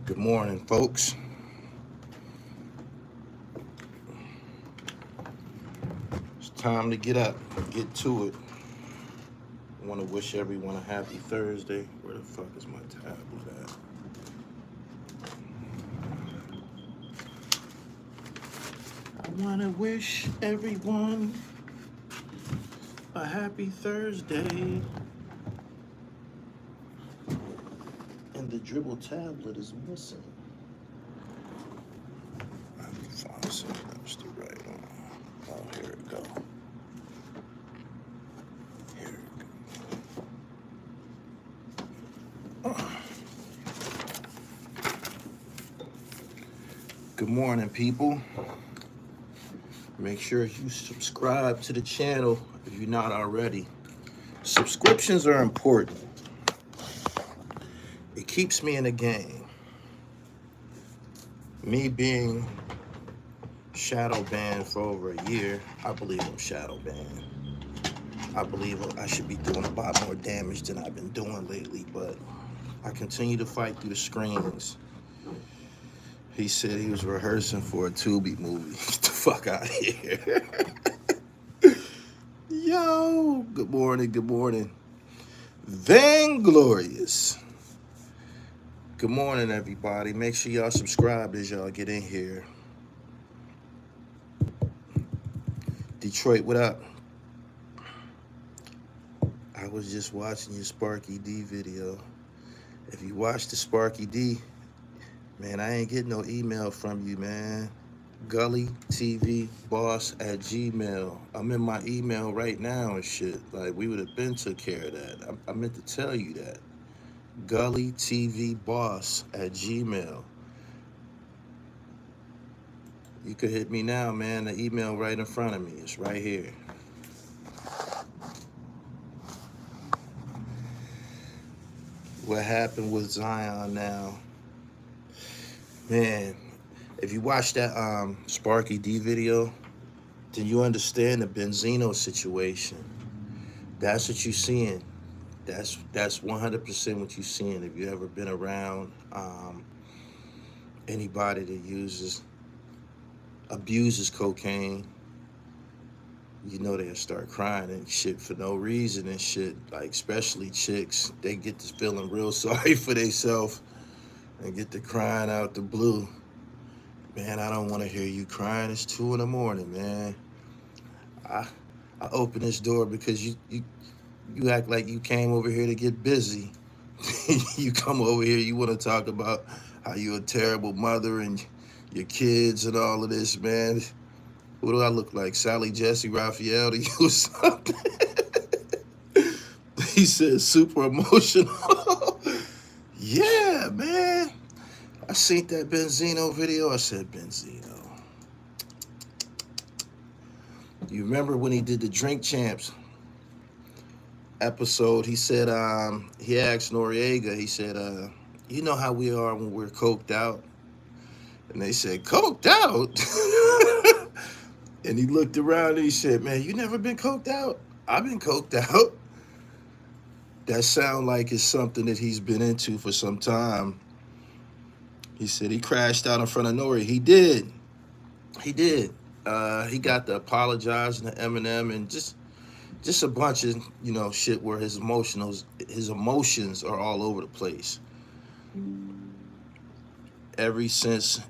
Good morning, folks. It's time to get up, get to it. I want to wish everyone a happy Thursday. Where the fuck is my tablet at? I want to wish everyone a happy Thursday. And the dribble tablet is missing. I have to find something else to write on. Oh, here it go. Here it go. Good morning, people. Make sure you subscribe to the channel if you're not already. Subscriptions are important. It keeps me in the game. Me being shadow banned for over a year, I believe I'm shadow banned. I believe I should be doing a lot more damage than I've been doing lately, but I continue to fight through the screens. He said he was rehearsing for a Tubi movie. Get the fuck out of here. Yo, good morning, good morning. Vainglorious. Good morning, everybody. Make sure y'all subscribe as y'all get in here. Detroit, what up? I was just watching your Sparky D video. If you watch the Sparky D, man, I ain't getting no email from you, man. Gully TV boss at Gmail. I'm in my email right now and shit. Like, we would have been took care of that. I meant to tell you that. Gully TV boss at Gmail. You could hit me now, man. The email right in front of me. It's right here. What happened with Zion now? Man, if you watch that Sparky D video, then you understand the Benzino situation. That's what you're seeing. That's 100% what you're seeing. If you ever been around anybody that abuses cocaine, you know they'll start crying and shit for no reason and shit. Like, especially chicks, they get to feeling real sorry for themselves and get to crying out the blue. Man, I don't want to hear you crying. It's 2 in the morning, man. I open this door because you act like you came over here to get busy. You come over here, you want to talk about how you're a terrible mother and your kids and all of this, man. What do I look like? Sally Jesse Raphael to you or something? He said super emotional. Yeah, man. I seen that Benzino video. I said, Benzino. You remember when he did the Drink Champs episode? He said, he asked Noriega, he said, you know how we are when we're coked out? And they said, coked out? And he looked around and he said, man, you never been coked out? I've been coked out. That sound like it's something that he's been into for some time. He said he crashed out in front of Nori. He did. He did. He got to apologize to Eminem and just a bunch of, shit where his emotions are all over the place. Ever since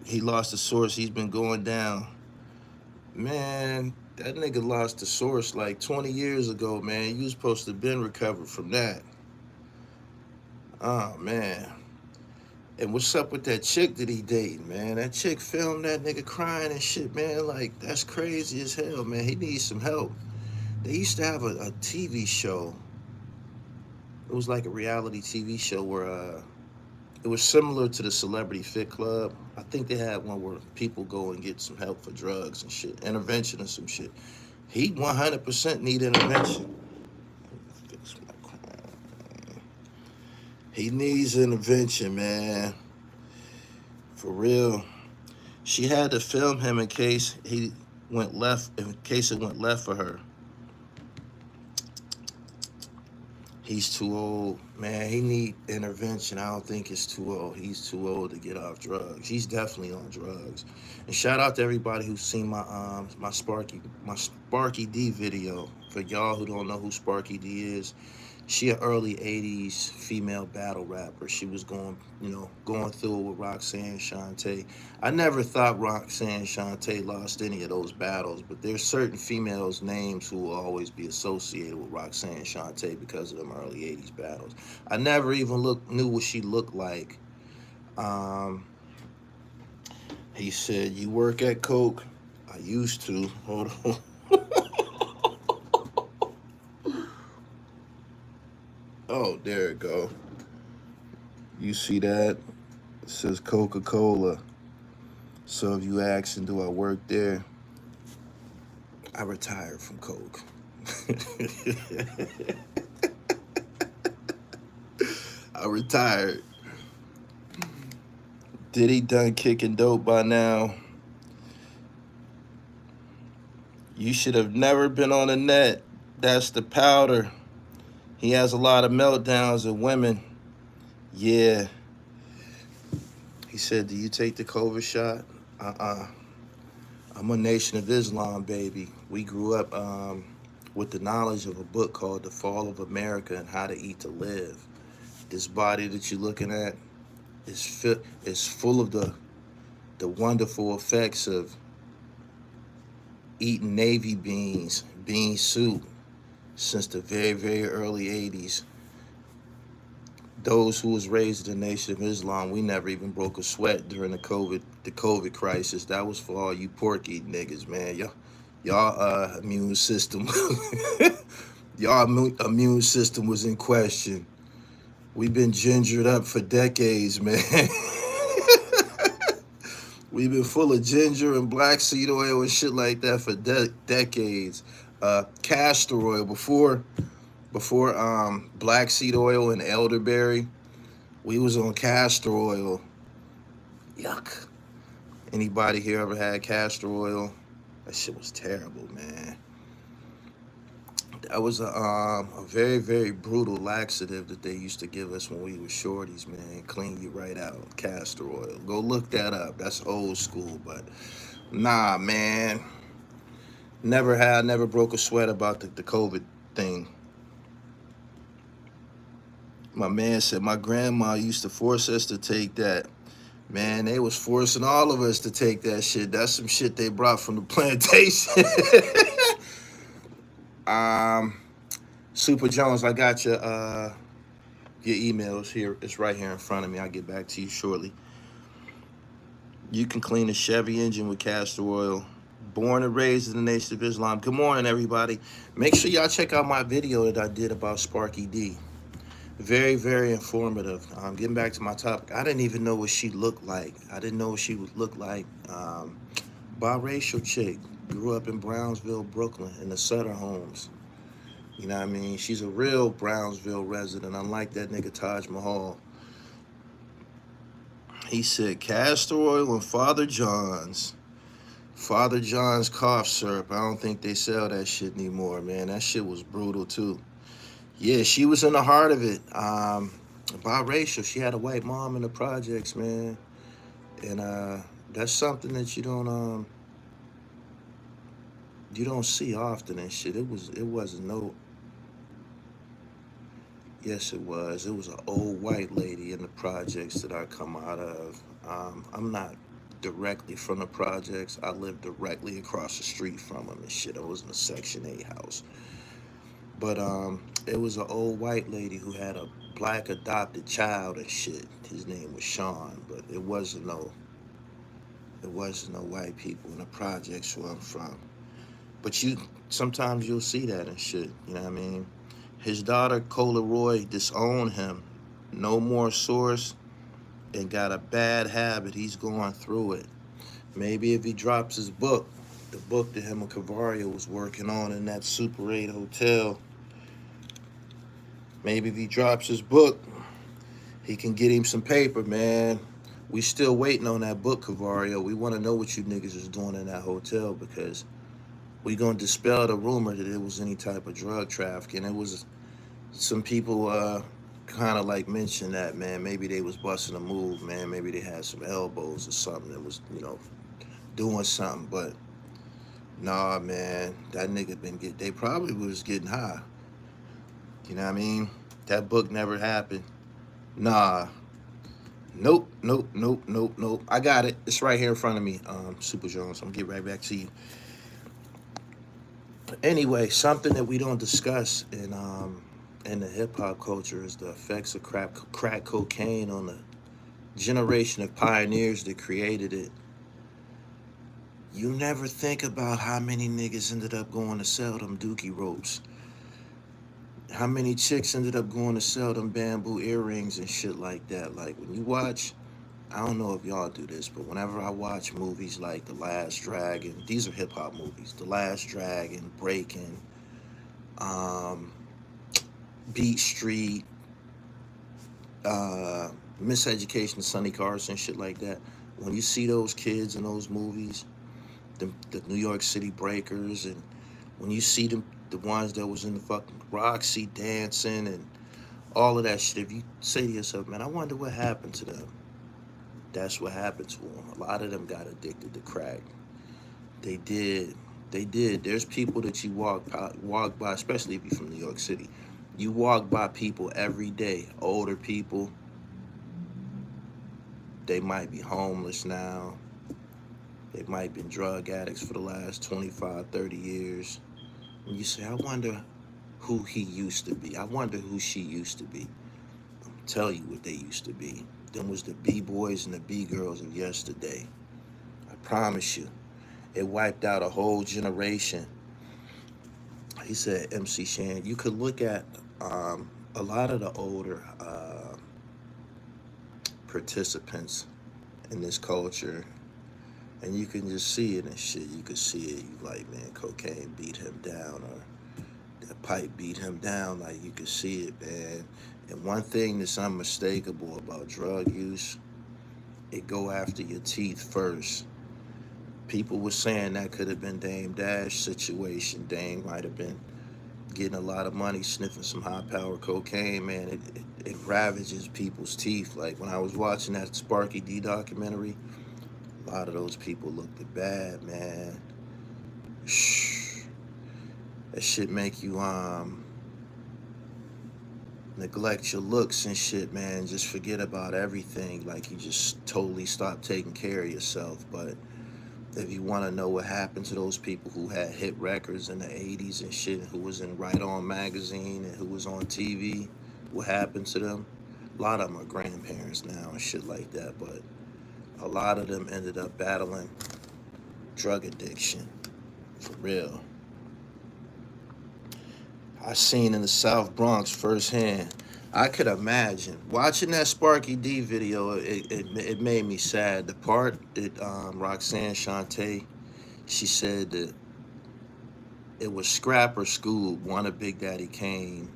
he lost the source, he's been going down. Man, that nigga lost the source like 20 years ago, man. You was supposed to have been recovered from that. Oh, man. And what's up with that chick that he dated, man? That chick filmed that nigga crying and shit, man. Like, that's crazy as hell, man. He needs some help. They used to have a TV show. It was like a reality TV show where it was similar to the Celebrity Fit Club. I think they had one where people go and get some help for drugs and shit, intervention or some shit. He 100% need intervention. Fix my crown. He needs intervention, man. For real. She had to film him in case it went left for her. He's too old, man. He need intervention. I don't think it's too old. He's too old to get off drugs. He's definitely on drugs. And shout out to everybody who's seen my Sparky D video. For y'all who don't know who Sparky D is, she an early '80s female battle rapper. She was going through it with Roxanne Shante. I never thought Roxanne Shante lost any of those battles, but there's certain females' names who will always be associated with Roxanne Shante because of them early '80s battles. I never even knew what she looked like. Um, he said, "You work at Coke?" I used to. Hold on. Oh, there it go. You see that? It says Coca-Cola. So if you asking, do I work there? I retired from Coke. I retired. Diddy done kicking dope by now. You should have never been on the net. That's the powder. He has a lot of meltdowns of women. Yeah. He said, do you take the COVID shot? I'm a Nation of Islam, baby. We grew up with the knowledge of a book called The Fall of America and How to Eat to Live. This body that you're looking at is full of the wonderful effects of eating navy beans, bean soup, since the very, very early 80s. Those who was raised in the Nation of Islam, we never even broke a sweat during the COVID crisis. That was for all you pork eating niggas, man. Y'all immune system, y'all immune system was in question. We've been gingered up for decades, man. We've been full of ginger and black seed oil and shit like that for decades. Castor oil before black seed oil and elderberry, we was on castor oil. Yuck. Anybody here ever had castor oil? That shit was terrible, man. That was a very, very brutal laxative that they used to give us when we were shorties, man. Clean you right out. Castor oil. Go look that up. That's old school, but nah, man. Never broke a sweat about the COVID thing. My man said my grandma used to force us to take that. Man, they was forcing all of us to take that shit. That's some shit they brought from the plantation. Super Jones, I got your emails here. It's right here in front of me. I'll get back to you shortly. You can clean a Chevy engine with castor oil. Born and raised in the Nation of Islam. Good morning, everybody. Make sure y'all check out my video that I did about Sparky D. Very, very informative. Getting back to my topic, I didn't even know what she looked like. I didn't know what she would look like. Biracial chick. Grew up in Brownsville, Brooklyn, in the Sutter homes. You know what I mean? She's a real Brownsville resident, unlike that nigga Taj Mahal. He said castor oil and Father John's cough syrup. I don't think they sell that shit anymore, man. That shit was brutal, too. Yeah, she was in the heart of it. Biracial. She had a white mom in the projects, man. And that's something that you don't see often and shit. It wasn't no. Yes, it was. It was an old white lady in the projects that I come out of. I'm not directly from the projects. I lived directly across the street from them and shit. I was in a Section 8 house. But it was an old white lady who had a black adopted child and shit. His name was Sean, but it wasn't no white people in the projects where I'm from. But sometimes you'll see that and shit. You know what I mean? His daughter Cola Roy disowned him. No more source, and got a bad habit. He's going through it. Maybe if he drops his book, the book that him and Cavario was working on in that Super 8 hotel. Maybe if he drops his book, he can get him some paper, man. We still waiting on that book, Cavario. We want to know what you niggas is doing in that hotel because we gonna dispel the rumor that it was any type of drug trafficking. Some people kind of like mentioned that, man. Maybe they was busting a move, man. Maybe they had some elbows or something that was, doing something. But nah, man, that nigga been get. They probably was getting high. You know what I mean? That book never happened. Nah. Nope, nope, nope, nope, nope. I got it. It's right here in front of me, Super Jones. I'm gonna get right back to you. Anyway, something that we don't discuss in the hip hop culture is the effects of crack cocaine on the generation of pioneers that created it. You never think about how many niggas ended up going to sell them dookie ropes. How many chicks ended up going to sell them bamboo earrings and shit like that. Like when you watch, I don't know if y'all do this, but whenever I watch movies like The Last Dragon, these are hip hop movies. The Last Dragon, Breaking, um, Beat Street, uh, Miseducation of Sonny Carson, shit like that. When you see those kids in those movies, the New York City Breakers, and when you see them, the ones that was in the fucking Roxy dancing and all of that shit, if you say to yourself, man, I wonder what happened to them. That's what happened to them. A lot of them got addicted to crack. They did. They did. There's people that you walk by, especially if you're from New York City. You walk by people every day, older people. They might be homeless now. They might have been drug addicts for the last 25, 30 years. And you say, I wonder who he used to be. I wonder who she used to be. I'll tell you what they used to be. Them was the B-boys and the B-girls of yesterday. I promise you. It wiped out a whole generation. He said, MC Shan, you could look at a lot of the older participants in this culture, and you can just see it and shit. You could see it. You like, man, cocaine beat him down, or that pipe beat him down. Like, you could see it, man. And one thing that's unmistakable about drug use, it go after your teeth first. People were saying that could have been Dame Dash situation. Dame might have been getting a lot of money sniffing some high power cocaine, man. It ravages people's teeth. Like when I was watching that Sparky D documentary, a lot of those people looked bad, man. Shh. That shit make you neglect your looks and shit, man. Just forget about everything. Like you just totally stop taking care of yourself. But if you want to know what happened to those people who had hit records in the 80s and shit, who was in Right On magazine and who was on TV, what happened to them? A lot of them are grandparents now and shit like that, but a lot of them ended up battling drug addiction. For real. I seen in the South Bronx firsthand. I could imagine watching that Sparky D video. It made me sad. The part that Roxanne Shante, she said that it was Scrap or Scoob, one of Big Daddy Kane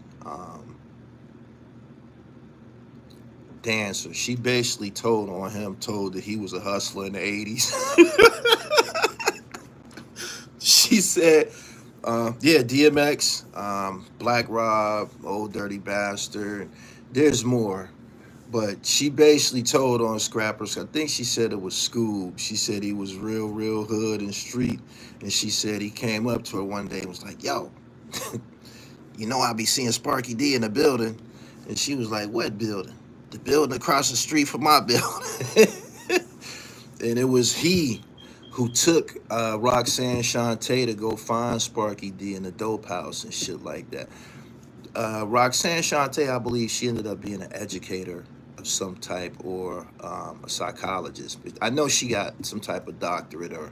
dancer. She basically told that he was a hustler in the 80s. She said, yeah, DMX, Black Rob, Old Dirty Bastard. There's more. But she basically told on Scrappers, I think she said it was Scoob. She said he was real, real hood and street. And she said he came up to her one day and was like, yo, I be seeing Sparky D in the building. And she was like, what building? The building across the street from my building. And it was he who took Roxanne Shante to go find Sparky D in the dope house and shit like that. Roxanne Shante, I believe she ended up being an educator of some type or a psychologist. I know she got some type of doctorate or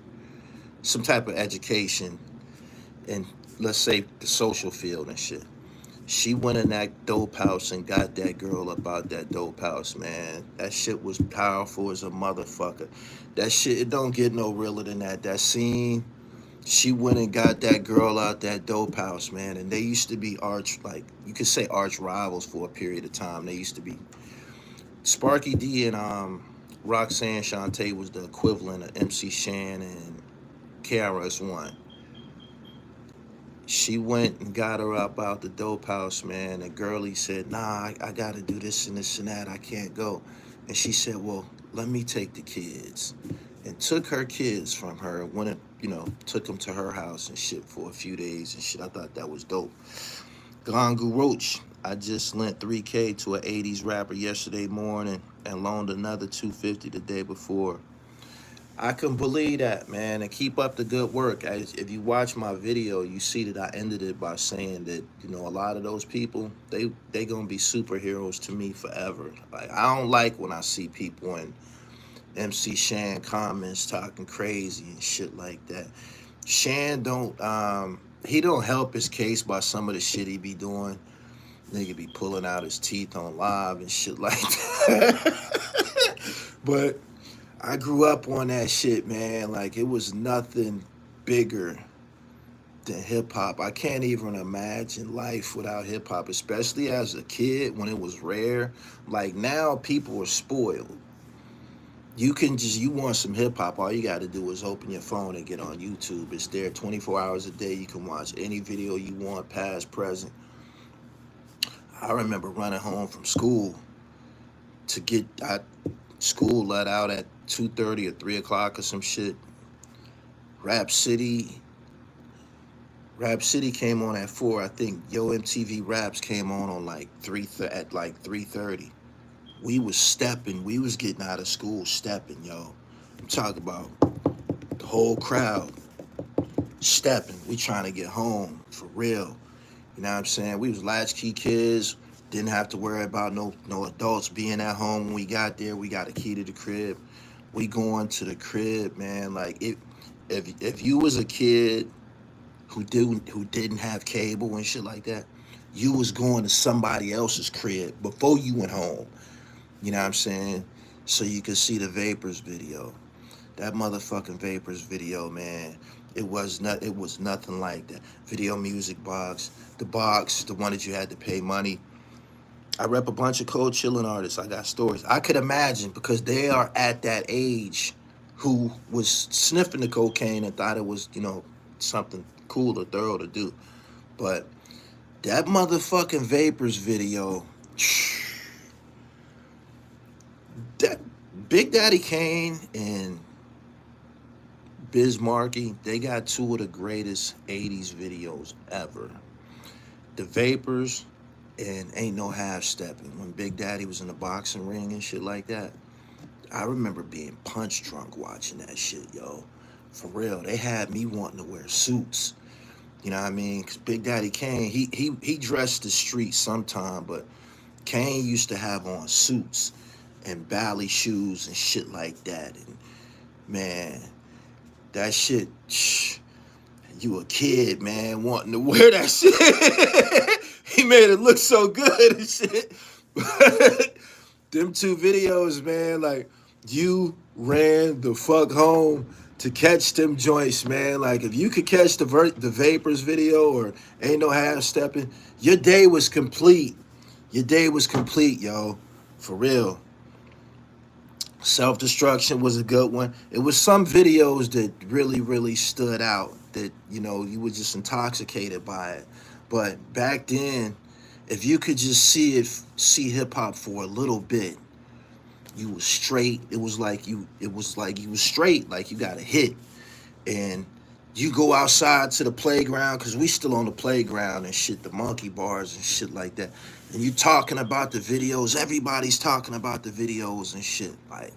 some type of education in, let's say, the social field and shit. She went in that dope house and got that girl up out that dope house, man. That shit was powerful as a motherfucker. That shit, it don't get no realer than that. That scene, she went and got that girl out that dope house, man. And they used to be you could say arch rivals for a period of time. They used to be. Sparky D and Roxanne Shante was the equivalent of MC Shan and KRS-One. She went and got her up out the dope house, man. And Gurley said, nah, I got to do this and this and that. I can't go. And she said, well, let me take the kids. And took her kids from her, went and, took them to her house and shit for a few days and shit. I thought that was dope. Glangu Roach, I just lent 3K to an 80s rapper yesterday morning and loaned another 250 the day before. I can believe that, man, and keep up the good work. If you watch my video, you see that I ended it by saying that, a lot of those people, they gonna be superheroes to me forever. Like, I don't like when I see people in MC Shan comments talking crazy and shit like that. Shan he don't help his case by some of the shit he be doing. Nigga be pulling out his teeth on live and shit like that. But I grew up on that shit, man. Like, it was nothing bigger than hip-hop. I can't even imagine life without hip-hop, especially as a kid when it was rare. Like, now people are spoiled. You want some hip-hop, all you got to do is open your phone and get on YouTube. It's there 24 hours a day. You can watch any video you want, past, present. I remember running home from school to get school let out at 2:30 or 3 o'clock or some shit. Rap City came on at 4. I think Yo MTV Raps came on like at like 3:30. We was stepping. We was getting out of school stepping, yo. I'm talking about the whole crowd stepping. We trying to get home for real. You know what I'm saying? We was latchkey kids. Didn't have to worry about no adults being at home when we got there. We got a key to the crib. We going to the crib, man. Like, if you was a kid who didn't have cable and shit like that, you was going to somebody else's crib before you went home. You know what I'm saying? So you could see the Vapors video. That motherfucking Vapors video, man. It was nothing like that. Video Music Box, the one that you had to pay money. I rep a bunch of cold chilling artists. I got stories. I could imagine, because they are at that age, who was sniffing the cocaine and thought it was, something cool or thorough to do. But that motherfucking Vapors video, that Big Daddy Kane and Biz Markie, they got two of the greatest 80s videos ever. The Vapors and Ain't No Half Stepping, when Big Daddy was in the boxing ring and shit like that. I remember being punch drunk watching that shit, yo. For real, they had me wanting to wear suits. You know what I mean? Because Big Daddy Kane, he dressed the street sometime, but Kane used to have on suits and bally shoes and shit like that. And man, that shit, you a kid, man, wanting to wear that shit. He made it look so good and shit. But them two videos, man, like, you ran the fuck home to catch them joints, man. Like, if you could catch the Vapors video or Ain't No Half Stepping, your day was complete. Your day was complete, yo. For real. Self-Destruction was a good one. It was some videos that really, really stood out that, you were just intoxicated by it. But back then, if you could just see hip-hop for a little bit, you was straight. It was like you was straight, like you got a hit. And you go outside to the playground, because we still on the playground and shit, the monkey bars and shit like that. And you talking about the videos. Everybody's talking about the videos and shit. Like,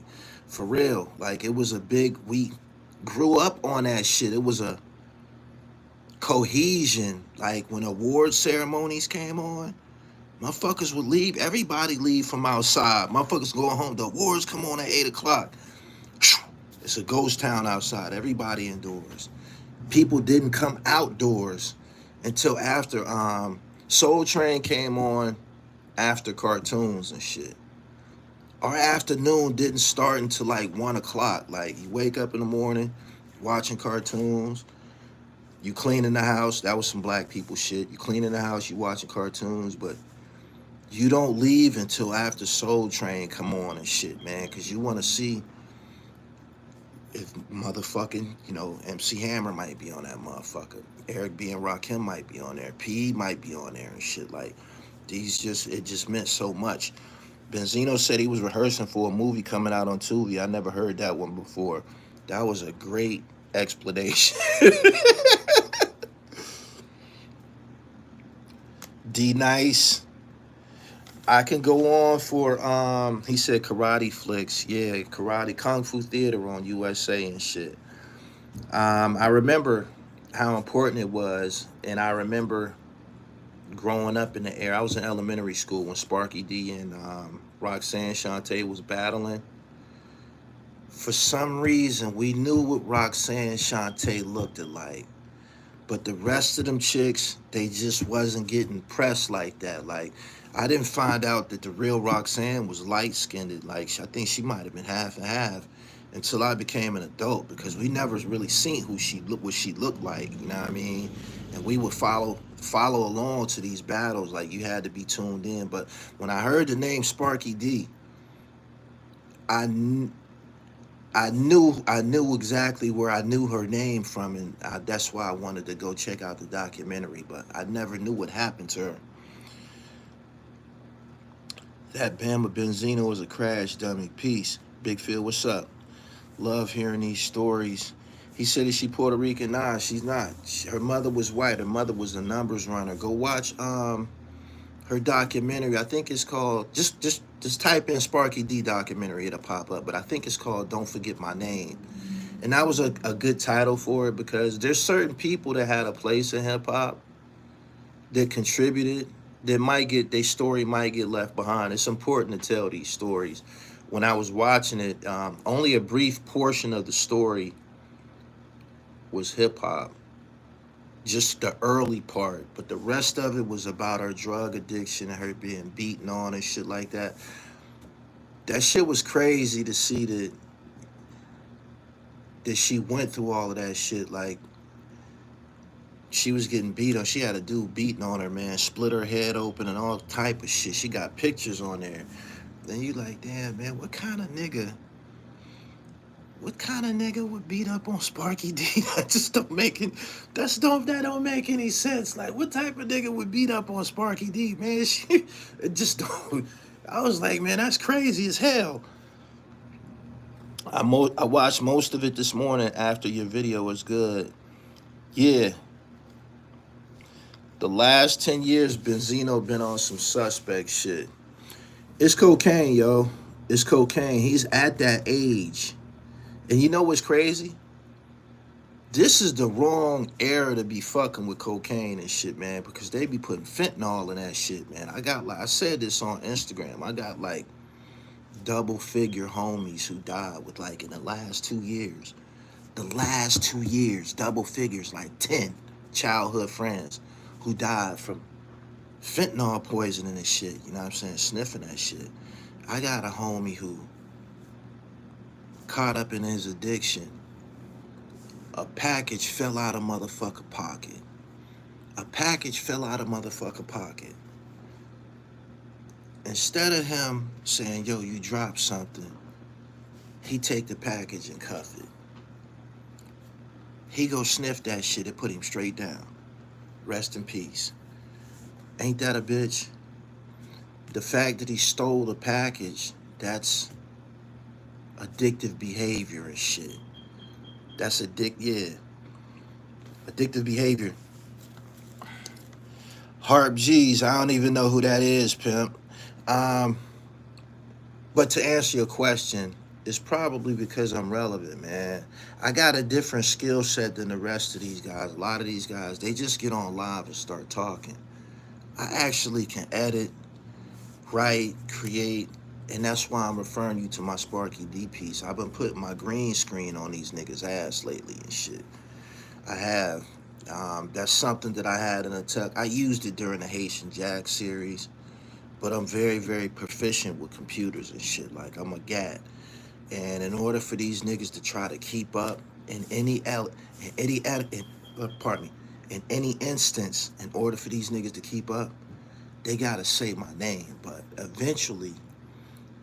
for real. Like, it was we grew up on that shit. It was a cohesion. Like, when award ceremonies came on, motherfuckers would leave. Everybody leave from outside. Motherfuckers go home. The awards come on at 8 o'clock. It's a ghost town outside. Everybody indoors. People didn't come outdoors until after Soul Train came on, after cartoons and shit. Our afternoon didn't start until like 1 o'clock. Like, you wake up in the morning, watching cartoons. You cleaning the house. That was some black people shit. You cleaning the house, you watching cartoons, but you don't leave until after Soul Train come on and shit, man, because you want to see if motherfucking, you know, MC Hammer might be on that motherfucker. Eric B. and Rakim might be on there. P might be on there and shit. Like, it just meant so much. Benzino said he was rehearsing for a movie coming out on Tubi. I never heard that one before. That was a great explanation. D Nice. I can go on for he said karate flicks. Yeah, karate kung fu theater on USA and shit. I remember how important it was, and I remember growing up in the era. I was in elementary school when Sparky D and Roxanne Shante was battling. For some reason, we knew what Roxanne Shante looked like. But the rest of them chicks, they just wasn't getting pressed like that. Like, I didn't find out that the real Roxanne was light skinned. Like, I think she might have been half and half until I became an adult, because we never really seen what she looked like. You know what I mean? And we would follow along to these battles. Like, you had to be tuned in. But when I heard the name Sparky D, I knew exactly where I knew her name from, and that's why I wanted to go check out the documentary. But I never knew what happened to her. That Bama Benzino was a crash dummy. Peace. Big Phil, what's up? Love hearing these stories. He said, is she Puerto Rican? Nah, she's not. Her mother was white. Her mother was a numbers runner. Go watch her documentary. I think it's called, just type in Sparky D documentary, it'll pop up. But I think it's called Don't Forget My Name. And that was a good title for it, because there's certain people that had a place in hip hop that contributed that might get, their story might get left behind. It's important to tell these stories. When I was watching it, only a brief portion of the story was hip hop, just the early part, but the rest of it was about her drug addiction and her being beaten on and shit like that. That shit was crazy to see that she went through all of that shit. Like, she was getting beat on. She had a dude beating on her, man, split her head open and all type of shit. She got pictures on there. Then you like, damn, man, what kind of nigga would beat up on Sparky D? That don't make any sense. Like, what type of nigga would beat up on Sparky D, man? It just don't. I was like, man, that's crazy as hell. I watched most of it this morning after your video was good. Yeah. The last 10 years, Benzino been on some suspect shit. It's cocaine, yo. It's cocaine. He's at that age. And you know what's crazy? This is the wrong era to be fucking with cocaine and shit, man, because they be putting fentanyl in that shit, man. I said this on Instagram. I got like double figure homies who died with, like, in the last 2 years. The last 2 years, double figures, like 10 childhood friends who died from fentanyl poisoning and shit. You know what I'm saying? Sniffing that shit. I got a homie who caught up in his addiction. A package fell out of motherfucker pocket. Instead of him saying, yo, you dropped something, he take the package and cuff it. He go sniff that shit and put him straight down. Rest in peace. Ain't that a bitch? The fact that he stole the package, that's addictive behavior and shit. That's addictive behavior. Harp G's, I don't even know who that is, pimp. But to answer your question, it's probably because I'm relevant, man. I got a different skill set than the rest of these guys. A lot of these guys, they just get on live and start talking. I actually can edit, write, create, and that's why I'm referring you to my Sparky D piece. I've been putting my green screen on these niggas' ass lately and shit. I have. That's something that I had in a tech. I used it during the Haitian Jack series, but I'm very, very proficient with computers and shit. Like, I'm a gat. And in order for these niggas to try to keep up in any instance, in order for these niggas to keep up, they gotta say my name. But eventually,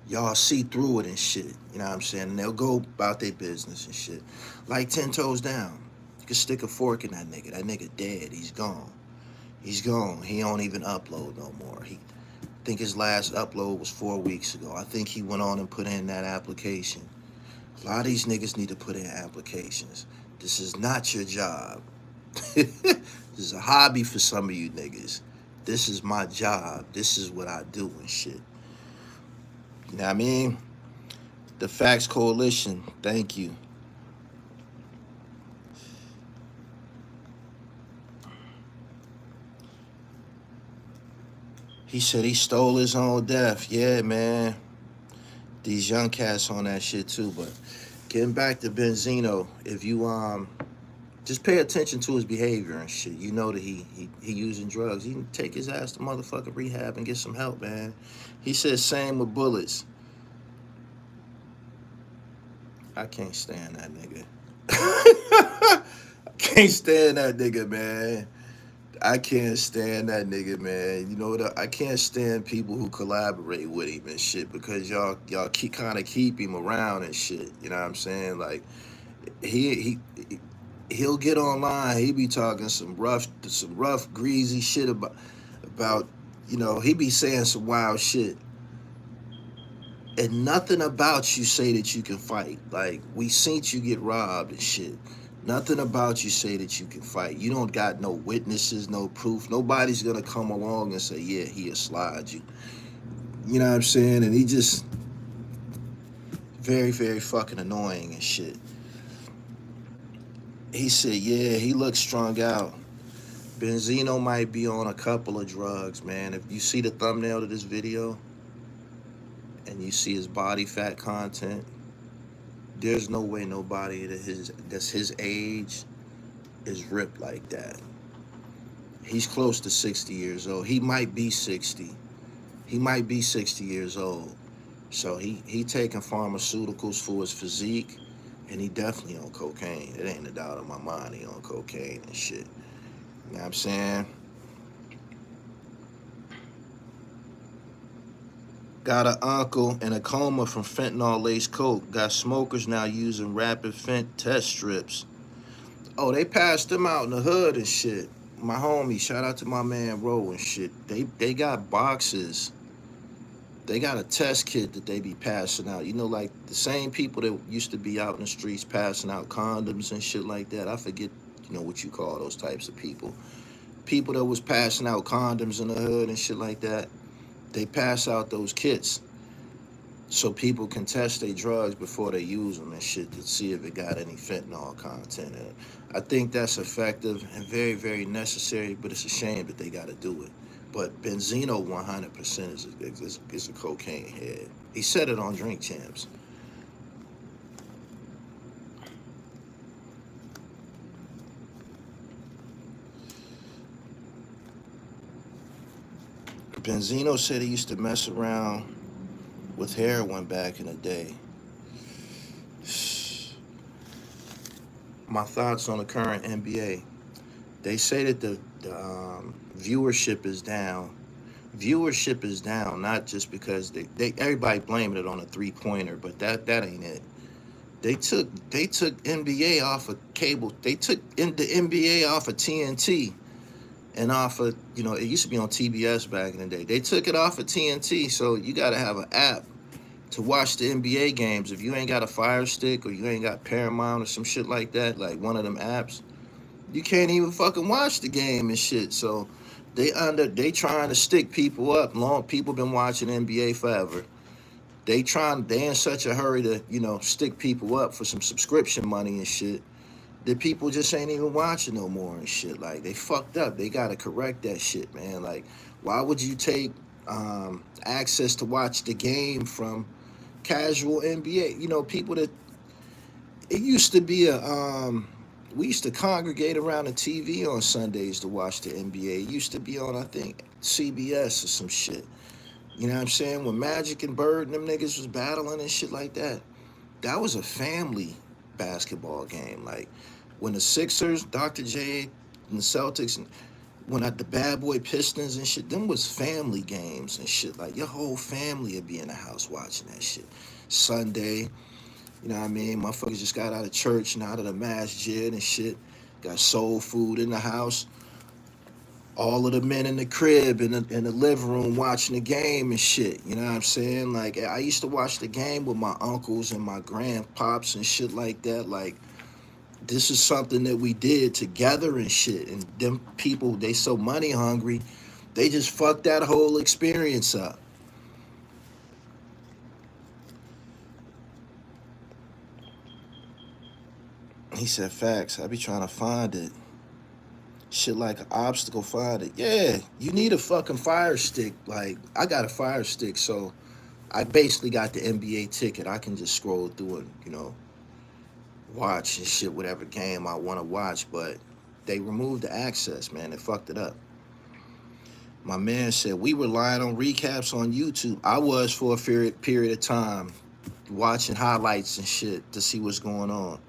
y'all see through it and shit. You know what I'm saying? And they'll go about their business and shit. Like 10 toes down. You can stick a fork in that nigga. That nigga dead. He's gone. He's gone. He don't even upload no more. He think his last upload was 4 weeks ago. I think he went on and put in that application. A lot of these niggas need to put in applications. This is not your job. This is a hobby for some of you niggas. This is my job. This is what I do and shit. You know what I mean? The Facts Coalition, thank you. He said he stole his own death. Yeah, man. These young cats on that shit too. But getting back to Benzino, if you just pay attention to his behavior and shit, you know that he using drugs. He can take his ass to motherfucking rehab and get some help, man. He said same with bullets. I can't stand that nigga. I can't stand that nigga, man. I can't stand that nigga, man. You know what? I can't stand people who collaborate with him and shit because y'all keep him around and shit. You know what I'm saying? Like he'll get online. He be talking some rough, greasy shit about you know. He be saying some wild shit, and nothing about you say that you can fight. Like we seen you get robbed and shit. Nothing about you say that you can fight. You don't got no witnesses, no proof. Nobody's gonna come along and say, yeah, he'll slide you. You know what I'm saying? And he just very, very fucking annoying and shit. He said, yeah, he looks strung out. Benzino might be on a couple of drugs, man. If you see the thumbnail of this video and you see his body fat content, there's no way nobody that's his age is ripped like that. He's close to 60 years old. He might be 60. He might be 60 years old. So he taking pharmaceuticals for his physique, and he definitely on cocaine. It ain't a doubt in my mind he on cocaine and shit. You know what I'm saying? Got an uncle in a coma from fentanyl-laced coke. Got smokers now using rapid fent test strips. Oh, they passed them out in the hood and shit. My homie, shout out to my man Ro and shit. They got boxes. They got a test kit that they be passing out. You know, like the same people that used to be out in the streets passing out condoms and shit like that. I forget, you know, what you call those types of people. People that was passing out condoms in the hood and shit like that. They pass out those kits so people can test their drugs before they use them and shit to see if it got any fentanyl content in it. I think that's effective and very, very necessary, but it's a shame that they got to do it. But Benzino 100% is a cocaine head. He said it on Drink Champs. Benzino said he used to mess around with heroin back in the day. My thoughts on the current NBA. They say that the viewership is down. Viewership is down, not just because they everybody blaming it on a three-pointer, but that ain't it. They took NBA off of cable. They took the NBA off of TNT. And off of, you know, it used to be on TBS back in the day. They took it off of TNT, so you got to have an app to watch the NBA games. If you ain't got a Fire Stick or you ain't got Paramount or some shit like that, like one of them apps, you can't even fucking watch the game and shit. So they trying to stick people up. People been watching NBA forever. They in such a hurry to, you know, stick people up for some subscription money and shit. The people just ain't even watching no more and shit. Like, they fucked up. They gotta correct that shit, man. Like, why would you take access to watch the game from casual NBA? You know, people that it used to be we used to congregate around the TV on Sundays to watch the NBA. It used to be on, I think, CBS or some shit. You know what I'm saying? When Magic and Bird and them niggas was battling and shit like that, that was a family basketball game. Like, when the Sixers, Dr. J, and the Celtics, when at the Bad Boy Pistons and shit, them was family games and shit. Like your whole family would be in the house watching that shit. Sunday, you know what I mean? Motherfuckers just got out of church and out of the masjid and shit. Got soul food in the house. All of the men in the crib in the living room watching the game and shit. You know what I'm saying? Like I used to watch the game with my uncles and my grandpops and shit like that. Like this is something that we did together and shit. And them people, they so money hungry, they just fucked that whole experience up. He said, facts. I be trying to find it. Shit like an obstacle, find it. Yeah, you need a fucking fire stick. Like, I got a fire stick, so I basically got the NBA ticket. I can just scroll through and, you know, watch and shit, whatever game I want to watch. But they removed the access, man. They fucked it up. My man said, we relied on recaps on YouTube. I was for a period of time, watching highlights and shit to see what's going on.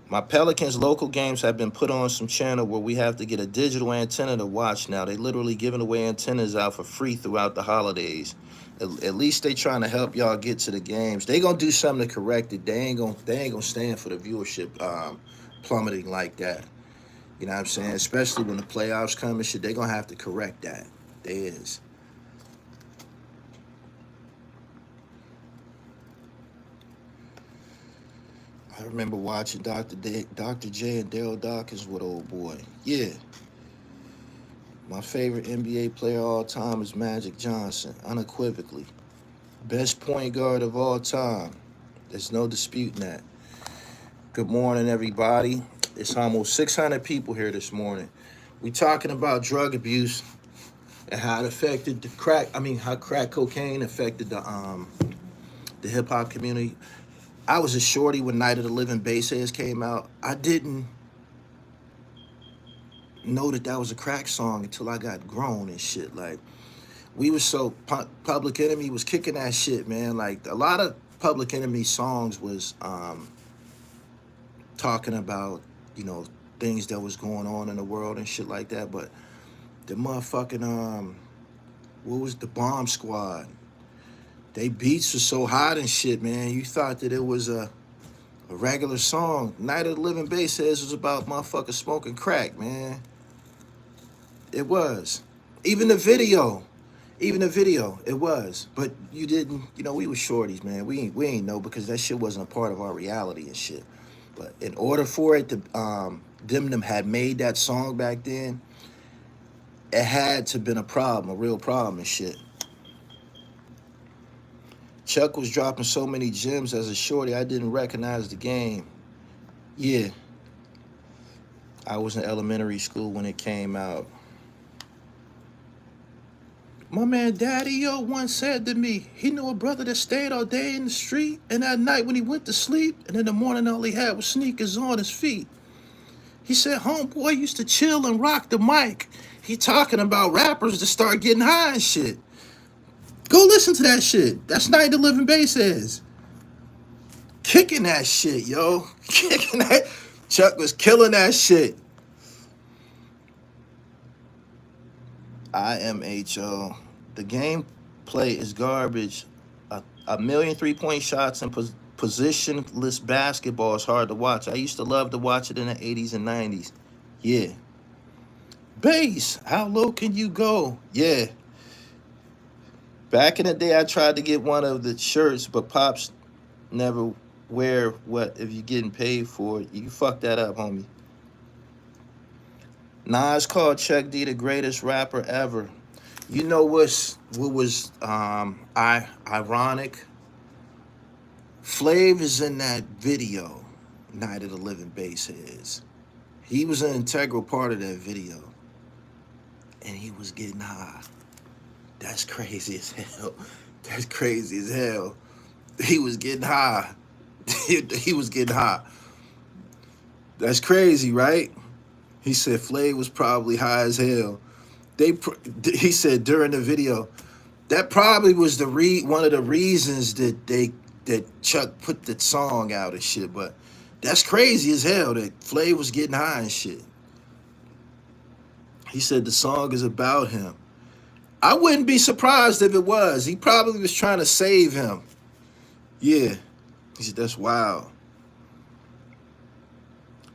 My Pelicans local games have been put on some channel where we have to get a digital antenna to watch now. They literally giving away antennas out for free throughout the holidays. At least they trying to help y'all get to the games. They gonna do something to correct it. They ain't gonna stand for the viewership plummeting like that. You know what I'm saying? Especially when the playoffs come and shit, they gonna have to correct that. They is. I remember watching Dr. J and Daryl Dawkins with old boy. Yeah. My favorite NBA player of all time is Magic Johnson, unequivocally. Best point guard of all time. There's no disputing that. Good morning, everybody. It's almost 600 people here this morning. We talking about drug abuse and how it affected the how crack cocaine affected the hip hop community. I was a shorty when Night of the Living Bassheads came out. I didn't know that was a crack song until I got grown and shit. Like, we was so, Public Enemy was kicking that shit, man. Like, a lot of Public Enemy songs was talking about, you know, things that was going on in the world and shit like that. But the motherfucking, what was the Bomb Squad? They beats were so hot and shit, man. You thought that it was a regular song. Night of the Living Bassheads was about motherfuckers smoking crack, man. It was. Even the video, it was. But you didn't, you know, we were shorties, man. We ain't know because that shit wasn't a part of our reality and shit. But in order for it to, them had made that song back then, it had to been a problem, a real problem and shit. Chuck was dropping so many gems as a shorty, I didn't recognize the game. Yeah. I was in elementary school when it came out. My man Daddy-O once said to me, he knew a brother that stayed all day in the street, and at night when he went to sleep, and in the morning all he had was sneakers on his feet. He said, homeboy used to chill and rock the mic. He talking about rappers that start getting high and shit. Go listen to that shit. That's Night of the Living Bassheads. Kicking that shit, yo. Kicking that. Chuck was killing that shit. IMHO. The gameplay is garbage. A million three-point shots and positionless basketball is hard to watch. I used to love to watch it in the 80s and 90s. Yeah. Bass, how low can you go? Yeah. Back in the day, I tried to get one of the shirts, but Pops never wear what if you're getting paid for it. You fucked that up, homie. Nas called Chuck D the greatest rapper ever. You know what was ironic? Flav is in that video, Night of the Living Bassheads. He was an integral part of that video. And he was getting high. That's crazy as hell. That's crazy as hell. He was getting high. He was getting high. That's crazy, right? He said Flav was probably high as hell. He said during the video, that probably was one of the reasons that Chuck put the song out and shit. But that's crazy as hell that Flav was getting high and shit. He said the song is about him. I wouldn't be surprised if it was. He probably was trying to save him. Yeah. He said, that's wild.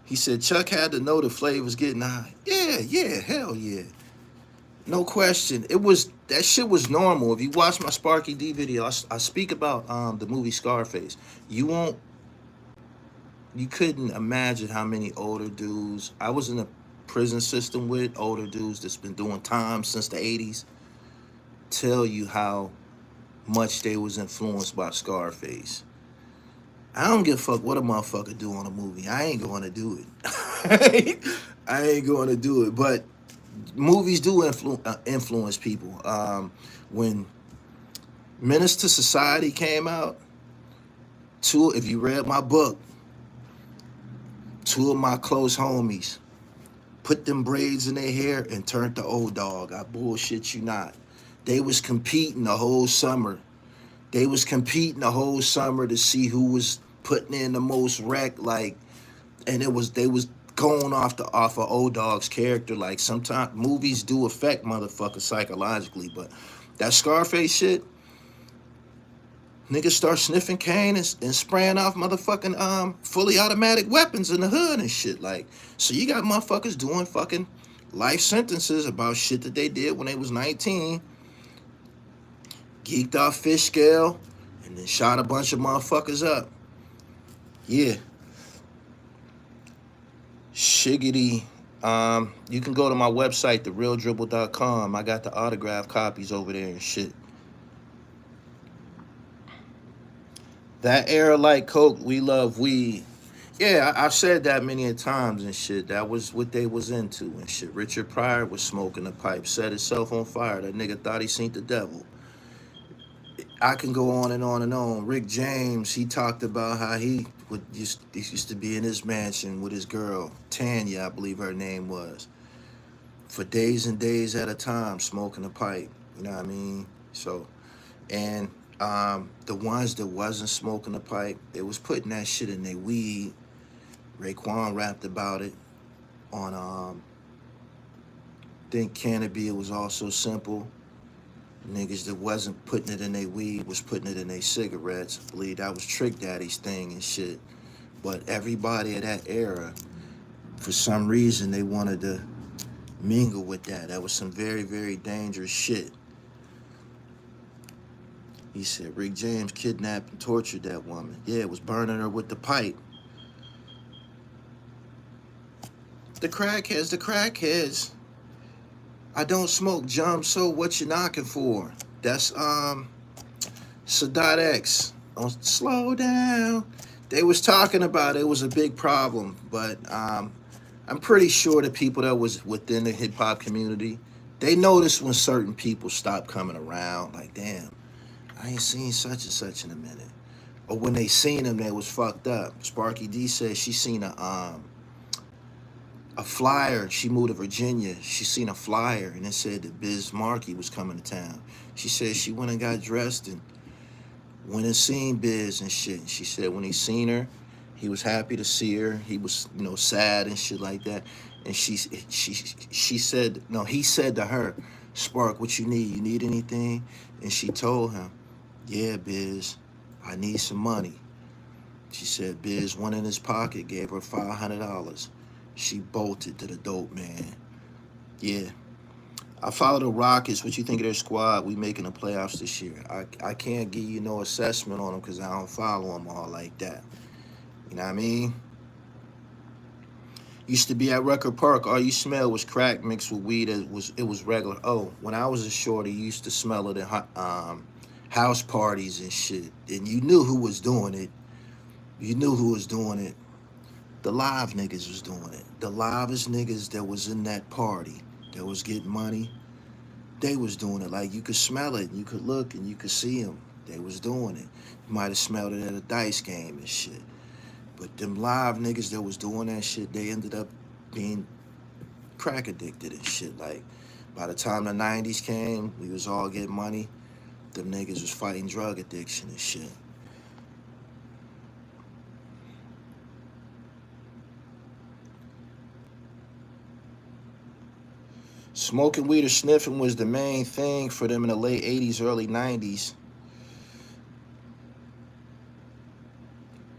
He said Chuck had to know the flavor was getting high. Yeah, hell yeah. No question. It was, that shit was normal. If you watch my Sparky D video, I speak about the movie Scarface. You couldn't imagine how many older dudes, I was in a prison system with older dudes that's been doing time since the 80s, tell you how much they was influenced by Scarface. I don't give a fuck what a motherfucker do on a movie. I ain't going to do it. I ain't going to do it. But movies do influence people. When Menace to Society came out, if you read my book, two of my close homies put them braids in their hair and turned to old dog. I bullshit you not. They was competing the whole summer. They was competing the whole summer to see who was putting in the most wreck, like, and they was going off of old dog's character. Like, sometimes movies do affect motherfuckers psychologically, but that Scarface shit, niggas start sniffing cane and spraying off motherfucking fully automatic weapons in the hood and shit. Like, so you got motherfuckers doing fucking life sentences about shit that they did when they was 19, geeked off fish scale, and then shot a bunch of motherfuckers up. Yeah. Shiggity. You can go to my website, therealdribble.com. I got the autograph copies over there and shit. That era like Coke, we love weed. Yeah, I've said that many a times and shit. That was what they was into and shit. Richard Pryor was smoking a pipe, set himself on fire. That nigga thought he seen the devil. I can go on and on and on. Rick James, he talked about how he used to be in his mansion with his girl, Tanya, I believe her name was, for days and days at a time, smoking a pipe. You know what I mean? So, and the ones that wasn't smoking a pipe, they was putting that shit in their weed. Raekwon rapped about it on Think Can It Be It Was All So Simple. Niggas that wasn't putting it in their weed was putting it in their cigarettes. I believe that was Trick Daddy's thing and shit. But everybody of that era, for some reason, they wanted to mingle with that. That was some very, very dangerous shit. He said Rick James kidnapped and tortured that woman. Yeah, it was burning her with the pipe. The crackheads. I don't smoke, Jump, so what you knocking for? That's Sadat X on Slow Down. They was talking about it was a big problem, but I'm pretty sure the people that was within the hip hop community, they noticed when certain people stopped coming around, like, damn, I ain't seen such and such in a minute. Or when they seen them, they was fucked up. Sparky D said she seen a flyer. She moved to Virginia. She seen a flyer and it said that Biz Markie was coming to town. She said she went and got dressed and went and seen Biz and shit. She said when he seen her, he was happy to see her. He was, sad and shit like that. And she said, no, he said to her, Spark, what you need? You need anything? And she told him, yeah, Biz, I need some money. She said Biz went in his pocket, gave her $500. She bolted to the dope man. Yeah. I follow the Rockets. What you think of their squad? We making the playoffs this year. I can't give you no assessment on them because I don't follow them all like that. You know what I mean? Used to be at Rucker Park. All you smell was crack mixed with weed. It was regular. Oh, when I was a shorty, you used to smell it at house parties and shit. And you knew who was doing it. You knew who was doing it. The live niggas was doing it. The livest niggas that was in that party, that was getting money, they was doing it. Like, you could smell it, and you could look, and you could see them. They was doing it. You might have smelled it at a dice game and shit. But them live niggas that was doing that shit, they ended up being crack addicted and shit. Like, by the time the 90s came, we was all getting money. Them niggas was fighting drug addiction and shit. Smoking weed or sniffing was the main thing for them in the late 80s, early 90s.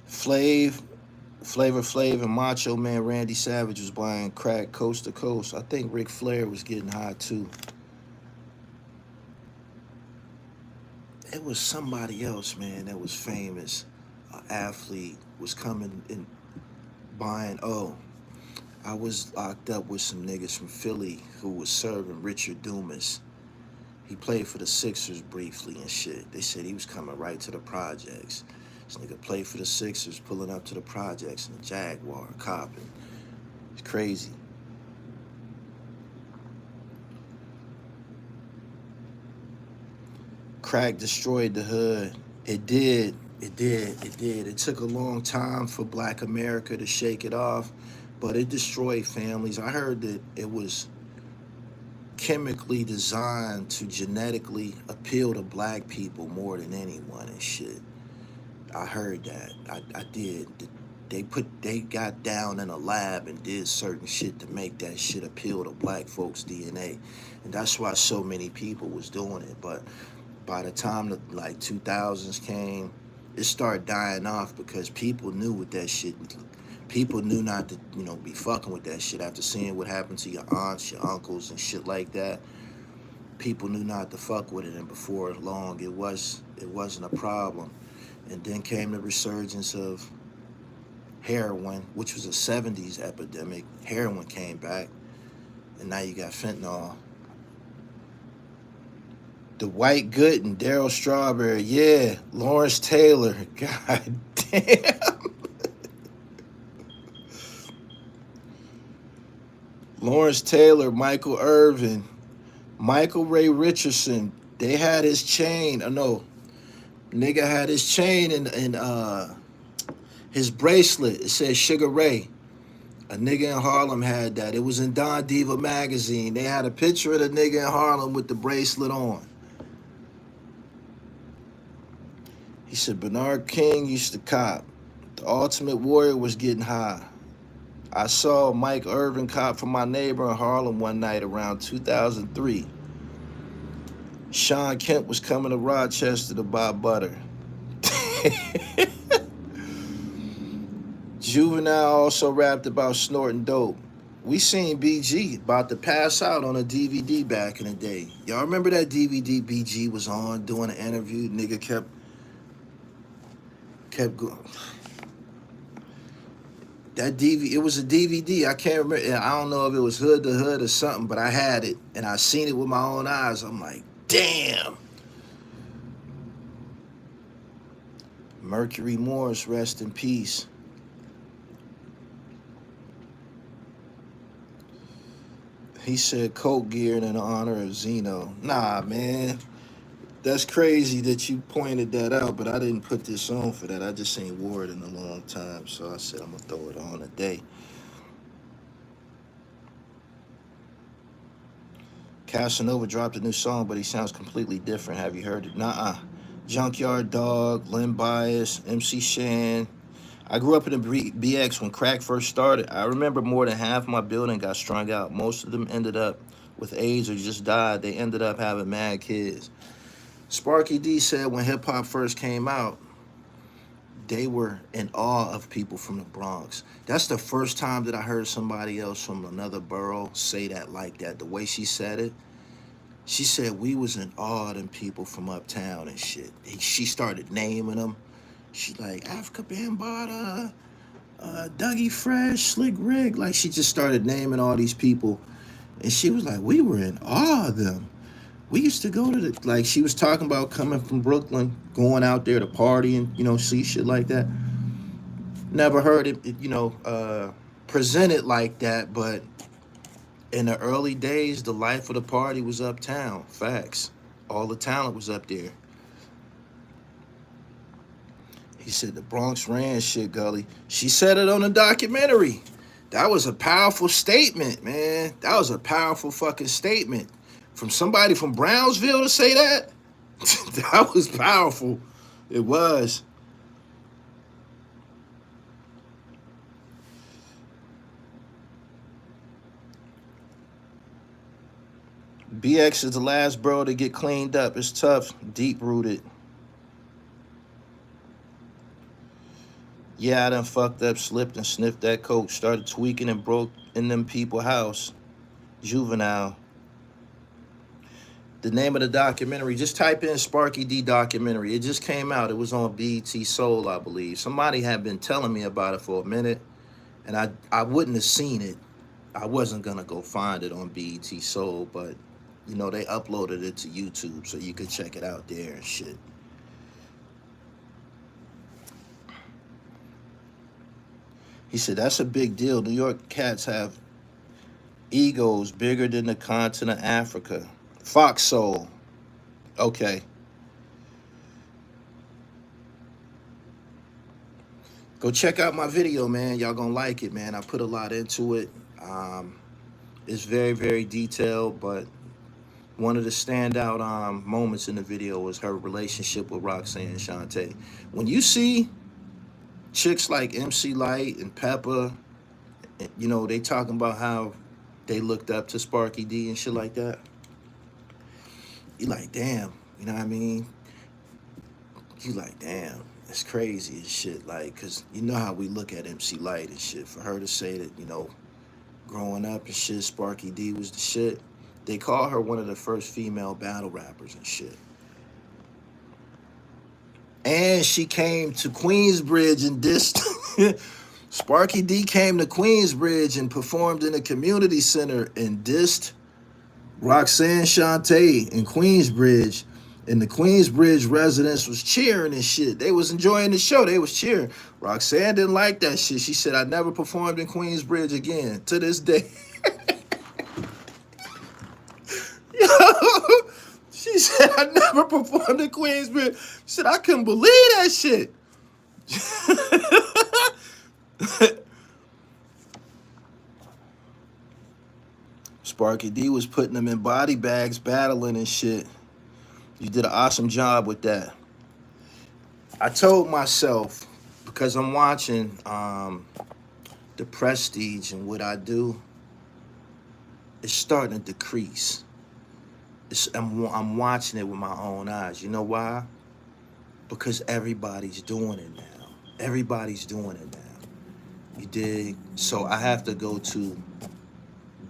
Flavor Flav, and Macho Man Randy Savage was buying crack coast to coast. I think Ric Flair was getting high too. It was somebody else, man, that was famous. An athlete was coming and buying. Oh, I was locked up with some niggas from Philly who was serving Richard Dumas. He played for the Sixers briefly and shit. They said he was coming right to the projects. This nigga played for the Sixers, pulling up to the projects in a Jaguar, copping. It's crazy. Crack destroyed the hood. It did. It did. It did. It took a long time for Black America to shake it off, but it destroyed families. I heard that it was chemically designed to genetically appeal to black people more than anyone and shit. I heard that. I did. They got down in a lab and did certain shit to make that shit appeal to black folks' DNA. And that's why so many people was doing it. But by the time the like 2000s came, it started dying off because people knew what that shit. People knew not to, be fucking with that shit after seeing what happened to your aunts, your uncles, and shit like that. People knew not to fuck with it, and before long, it wasn't a problem. And then came the resurgence of heroin, which was a 70s epidemic. Heroin came back, and now you got fentanyl. The White Good and Daryl Strawberry, yeah. Lawrence Taylor, god damn. Lawrence Taylor, Michael Irvin, Michael Ray Richardson, they had his chain. No, nigga had his chain and his bracelet. It said Sugar Ray. A nigga in Harlem had that. It was in Don Diva magazine. They had a picture of the nigga in Harlem with the bracelet on. He said Bernard King used to cop. The Ultimate Warrior was getting high. I saw Mike Irvin cop from my neighbor in Harlem one night around 2003. Sean Kemp was coming to Rochester to buy butter. Juvenile also rapped about snorting dope. We seen BG about to pass out on a DVD back in the day. Y'all remember that DVD BG was on doing an interview? Nigga kept going. That DVD, it was a DVD. I can't remember. I don't know if it was Hood to Hood or something, but I had it and I seen it with my own eyes. I'm like, damn. Mercury Morris, rest in peace. He said coke geared in honor of Zeno. Nah, man. That's crazy that you pointed that out, but I didn't put this on for that. I just ain't wore it in a long time, so I said I'm going to throw it on today. Casanova dropped a new song, but he sounds completely different. Have you heard it? Nuh-uh. Junkyard Dog, Lynn Bias, MC Shan. I grew up in the BX when crack first started. I remember more than half my building got strung out. Most of them ended up with AIDS or just died. They ended up having mad kids. Sparky D said when hip-hop first came out, they were in awe of people from the Bronx. That's the first time that I heard somebody else from another borough say that like that. The way she said it, she said we was in awe of them people from uptown and shit. She started naming them. She like, Africa Bambaataa, Dougie Fresh, Slick Rick. Like, she just started naming all these people. And she was like, we were in awe of them. We used to go to the, like, she was talking about coming from Brooklyn, going out there to party and, see shit like that. Never heard it, presented like that, but in the early days, the life of the party was uptown. Facts. All the talent was up there. He said the Bronx ran shit, Gully. She said it on a documentary. That was a powerful statement, man. That was a powerful fucking statement. From somebody from Brownsville to say that, that was powerful. It was. BX is the last bro to get cleaned up. It's tough, deep rooted. Yeah, I done fucked up, slipped and sniffed that coke, started tweaking and broke in them people house. Juvenile. The name of the documentary, just type in Sparky D documentary. It just came out. It was on BET Soul, I believe. Somebody had been telling me about it for a minute, and I wouldn't have seen it. I wasn't gonna go find it on BET Soul, but you know, they uploaded it to YouTube so you could check it out there and shit. He said, that's a big deal. New York cats have egos bigger than the continent of Africa. Fox Soul. Okay. Go check out my video, man. Y'all gonna like it, man. I put a lot into it. It's very, very detailed, but one of the standout moments in the video was her relationship with Roxanne Shante. When you see chicks like MC Light and Pepper, you know, they talking about how they looked up to Sparky D and shit like that. You like, damn, you know what I mean? You like, damn, it's crazy and shit. Like, cause you know how we look at MC Light and shit. For her to say that, you know, growing up and shit, Sparky D was the shit. They call her one of the first female battle rappers and shit. And she came to Queensbridge and dissed. Sparky D came to Queensbridge and performed in a community center and dissed Roxanne Shante in Queensbridge. And the Queensbridge residents was cheering and shit. They was enjoying the show. They was cheering. Roxanne didn't like that shit. She said, I never performed in Queensbridge again to this day. She said, I never performed in Queensbridge. She said, I couldn't believe that shit. Sparky D was putting them in body bags, battling and shit. You did an awesome job with that. I told myself, because I'm watching The Prestige and what I do, it's starting to decrease. I'm watching it with my own eyes. You know why? Because everybody's doing it now. Everybody's doing it now. You dig? So I have to go to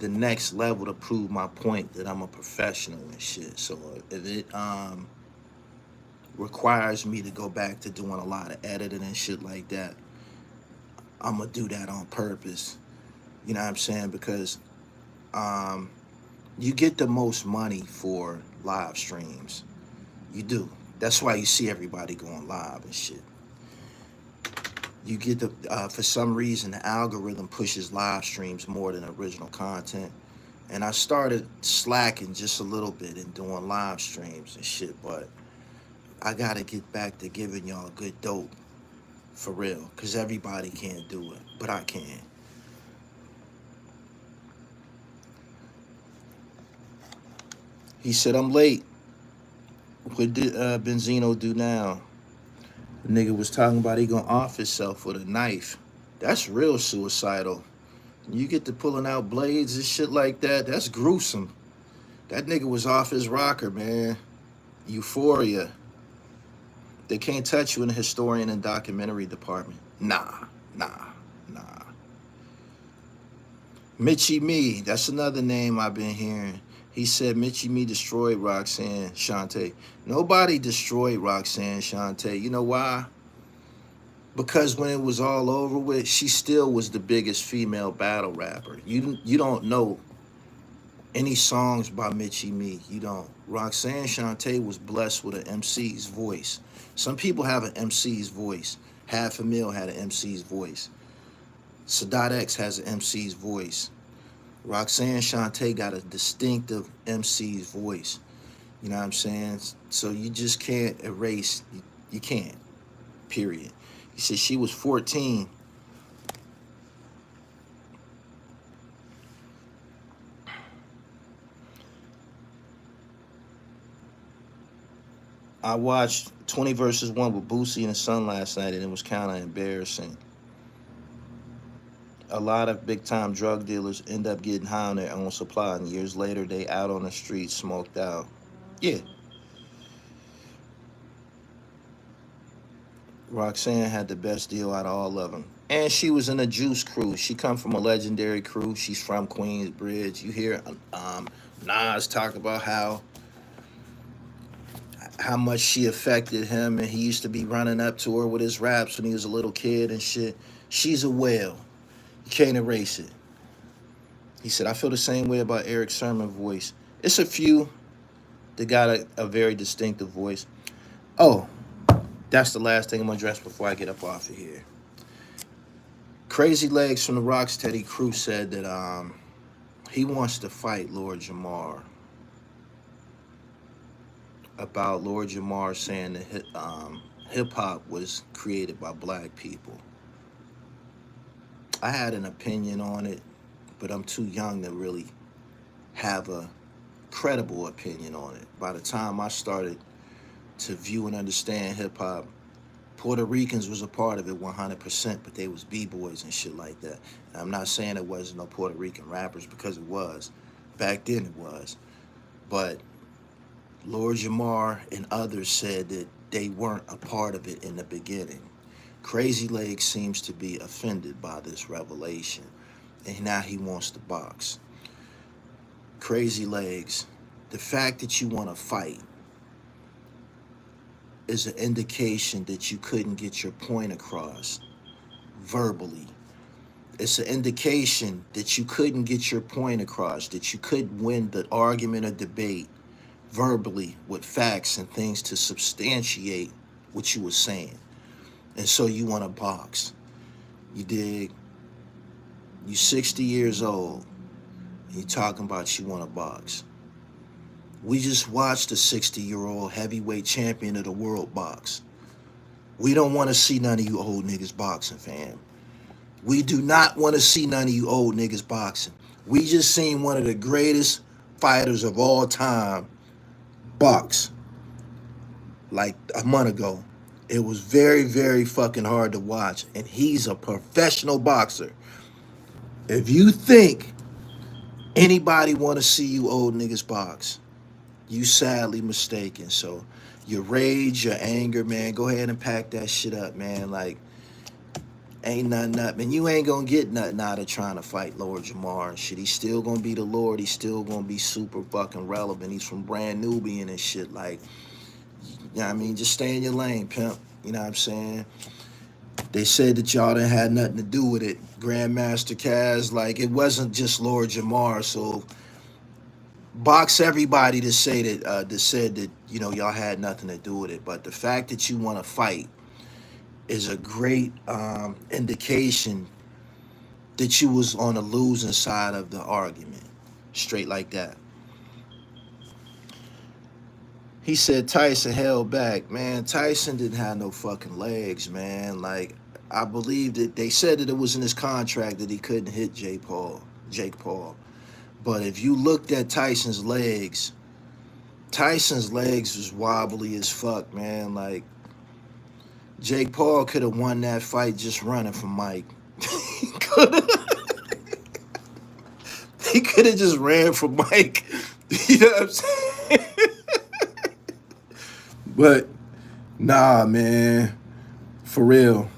the next level to prove my point that I'm a professional and shit. So if it requires me to go back to doing a lot of editing and shit like that, I'm gonna do that on purpose. You know what I'm saying? Because you get the most money for live streams. You do. That's why you see everybody going live and shit. You get the, for some reason, the algorithm pushes live streams more than original content. And I started slacking just a little bit in doing live streams and shit, but I gotta get back to giving y'all good dope, for real, because everybody can't do it, but I can. He said, I'm late. What did Benzino do now? The nigga was talking about he gonna off himself with a knife. That's real suicidal. You get to pulling out blades and shit like that, that's gruesome. That nigga was off his rocker, man. Euphoria. They can't touch you in the historian and documentary department. Nah. Mitchie Me, that's another name I've been hearing. He said Mitchie Me destroyed Roxanne Shante. Nobody destroyed Roxanne Shante. You know why? Because when it was all over with, she still was the biggest female battle rapper. You don't know any songs by Mitchie Me. You don't. Roxanne Shante was blessed with an MC's voice. Some people have an MC's voice. Half a Mil had an MC's voice. Sadat X has an MC's voice. Roxanne Shante got a distinctive MC's voice. You know what I'm saying? So you just can't erase. You can't. Period. He said she was 14. I watched 20 versus 1 with Boosie and the Sun last night, and it was kind of embarrassing. A lot of big time drug dealers end up getting high on their own supply, and years later they out on the street smoked out. Yeah, Roxanne had the best deal out of all of them. And she was in a Juice crew. She come from a legendary crew. She's from Queensbridge. You hear Nas talk about how much she affected him, and he used to be running up to her with his raps when he was a little kid and shit. She's a whale. You can't erase it. He said, I feel the same way about Eric Sermon's voice. It's a few that got a very distinctive voice. Oh, that's the last thing I'm gonna address before I get up off of here. Crazy Legs from the Rocksteady crew said that he wants to fight Lord Jamar about Lord Jamar saying that hip hop was created by black people. I had an opinion on it, but I'm too young to really have a credible opinion on it. By the time I started to view and understand hip hop, Puerto Ricans was a part of it 100%, but they was b-boys and shit like that. And I'm not saying it wasn't no Puerto Rican rappers, because it was. Back then it was. But Lord Jamar and others said that they weren't a part of it in the beginning. Crazy Legs seems to be offended by this revelation, and now he wants to box. Crazy Legs, the fact that you want to fight is an indication that you couldn't get your point across verbally. It's an indication that you couldn't get your point across, that you couldn't win the argument or debate verbally with facts and things to substantiate what you were saying. And so you want to box. You dig? You 60 years old, and you talking about you want to box. We just watched a 60-year-old heavyweight champion of the world box. We don't want to see none of you old niggas boxing, fam. We do not want to see none of you old niggas boxing. We just seen one of the greatest fighters of all time box like a month ago. It was very, very fucking hard to watch, and he's a professional boxer. If you think anybody want to see you old niggas box, you sadly mistaken. So your rage, your anger, man, go ahead and pack that shit up, man. Like, ain't nothing up. Man, you ain't gonna get nothing out of trying to fight Lord Jamar and shit. He's still gonna be the Lord. He's still gonna be super fucking relevant. He's from Brand Nubian and shit. Like, you know what I mean? Just stay in your lane, pimp. You know what I'm saying? They said that y'all didn't have nothing to do with it. Grandmaster Kaz, like, it wasn't just Lord Jamar, so box everybody to say that said that, you know, y'all had nothing to do with it. But the fact that you want to fight is a great indication that you was on the losing side of the argument. Straight like that. He said Tyson held back. Man, Tyson didn't have no fucking legs, man. Like, I believe that they said that it was in his contract that he couldn't hit Jake Paul. But if you looked at Tyson's legs was wobbly as fuck, man. Like, Jake Paul could have won that fight just running from Mike. He could have just ran from Mike. You know what I'm saying? But nah, man, for real.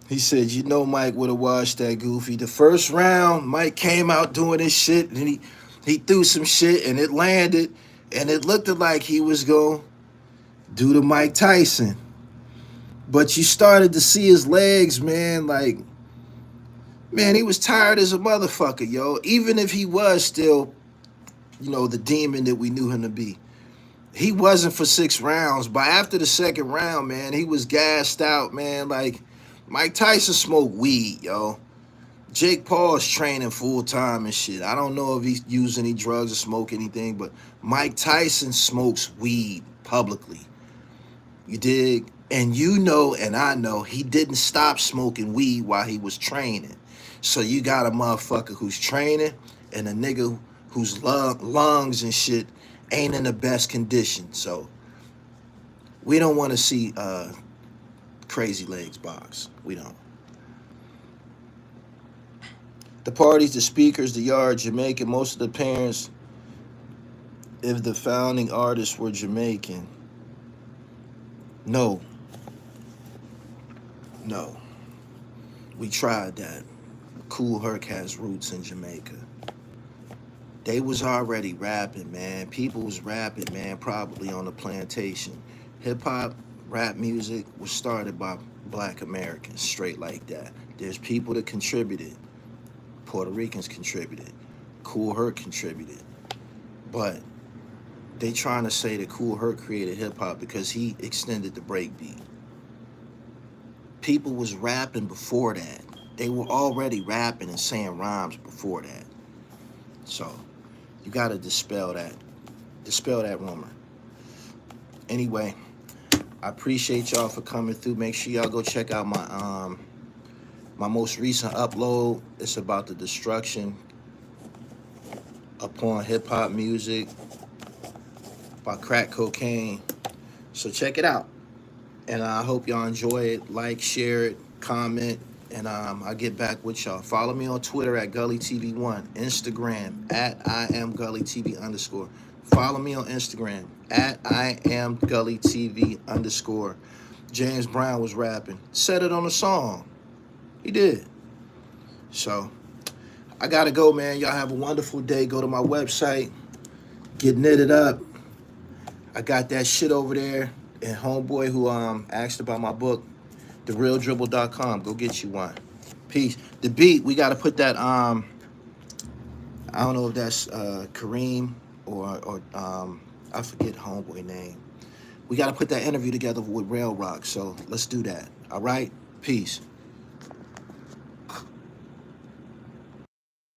He said, you know, Mike would have watched that goofy. The first round, Mike came out doing his shit, and he threw some shit, and it landed, and it looked like he was going to do to Mike Tyson. But you started to see his legs, man, like, man, he was tired as a motherfucker, yo. Even if he was still, you know, the demon that we knew him to be. He wasn't for 6 rounds. But after the second round, man, he was gassed out, man. Like, Mike Tyson smoked weed, yo. Jake Paul is training full time and shit. I don't know if he's using any drugs or smoke anything, but Mike Tyson smokes weed publicly. You dig? And you know, and I know, he didn't stop smoking weed while he was training. So you got a motherfucker who's training and a nigga whose lungs and shit ain't in the best condition. So we don't want to see Crazy Legs box. We don't. The parties, the speakers, the yard, Jamaican. Most of the parents, if the founding artists were Jamaican. No, no. We tried that. Cool Herc has roots in Jamaica. They was already rapping, man. People was rapping, man, probably on the plantation. Hip hop, rap music was started by black Americans, straight like that. There's people that contributed. Puerto Ricans contributed. Cool Herc contributed. But they trying to say that Cool Herc created hip hop because he extended the breakbeat. People was rapping before that. They were already rapping and saying rhymes before that. So you gotta dispel that rumor. Anyway, I appreciate y'all for coming through. Make sure y'all go check out my most recent upload. It's about the destruction upon hip hop music by crack cocaine. So check it out. And I hope y'all enjoy it. Like, share it, comment, and I'll get back with y'all. Follow me on Twitter at GullyTV1, Instagram at IamGullyTV_. Follow me on Instagram at IamGullyTV_. James Brown was rapping. Said it on a song. He did. So I gotta go, man. Y'all have a wonderful day. Go to my website. Get knitted up. I got that shit over there. And homeboy who asked about my book, therealdribble.com. Go get you one. Peace. The beat, we gotta put that I don't know if that's Kareem or I forget homeboy name. We gotta put that interview together with Rail Rock. So let's do that. All right? Peace.